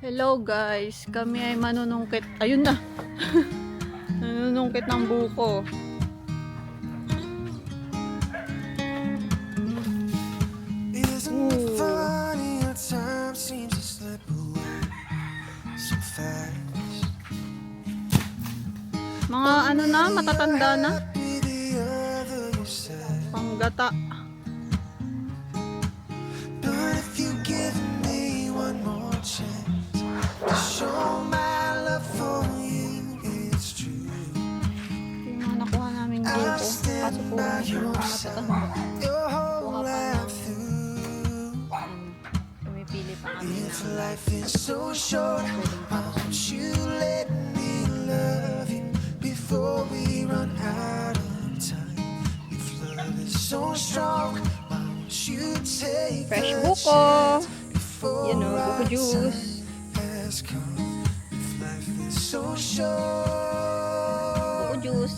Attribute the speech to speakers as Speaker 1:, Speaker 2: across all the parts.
Speaker 1: Hello guys, kami ay manunungkit. Ayun na. Nanunungkit ng buko. Mga ano na, matatanda na. Panggata. Yung nakuha namin buko. Kaso po yung mga matatanda. Kuha pa namin. Pumipili pa kami ng fresh buko. You know, buko juice. Buko juice.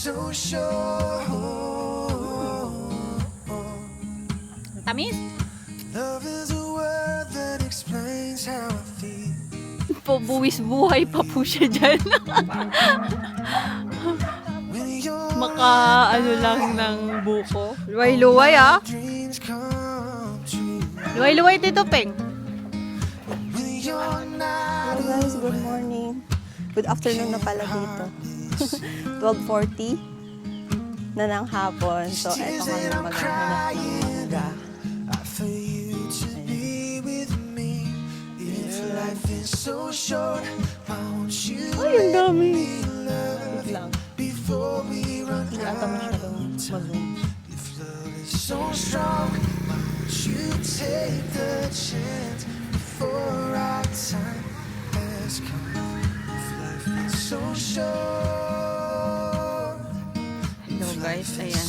Speaker 1: Ang tamis. Buwis buhay pa po siya dyan. Maka ano lang ng buko. Luway-luway ah. Luway-luway Tito Peng.
Speaker 2: Hello guys, good morning. Good afternoon na pala dito. 12:40 na ng hapon. So, eto kami maghahanap ng mangga.
Speaker 1: Ay, ang dami.
Speaker 2: Wait lang. Hindi ata masyadong mag-zoom.
Speaker 1: Hello guys, ayan.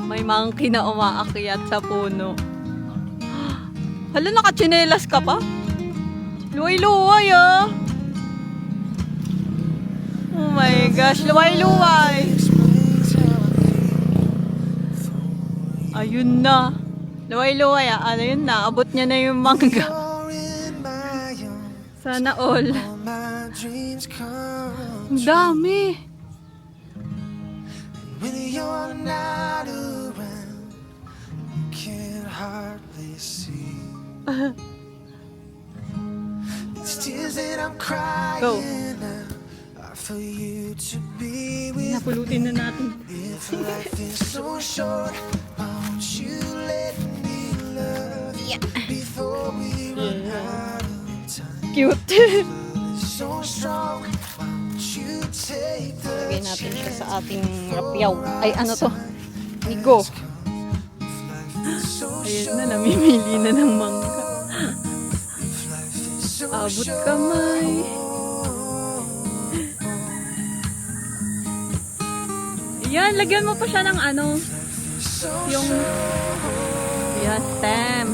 Speaker 1: May monkey na umaakyat sa puno. Hala, nakatsinelas ka pa? Luway-luway ah. Oh my gosh, luway-luway. Ayun na. Luway-luway ah. Ano yun na? Abot niya na yung mangga. Sana all. Ang dami. Go. Napulutin na natin. Yeah. Cute. Lagay natin siya sa ating rapyaw. Ay, ano to? Migo. Ayun na, namimili na ng mangga. Abot kamay. Yan, lagyan mo pa siya ng ano, yung yan, stem.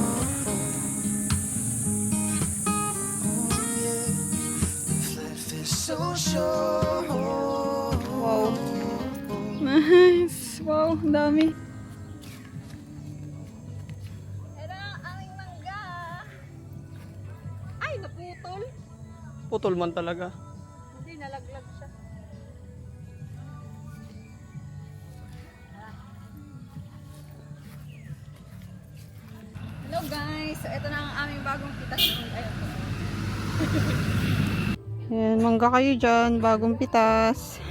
Speaker 1: Wow. Nice. Wow, ang dami. Ito ang aming mangga. Ay, naputol.
Speaker 2: Putol man talaga.
Speaker 1: Hindi, nalaglag siya. Hello guys! So, ito na ang aming bagong pitas. Ayan, mangga kayo dyan. Bagong pitas.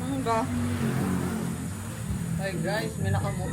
Speaker 1: Mangga. Ay guys, may nakamot.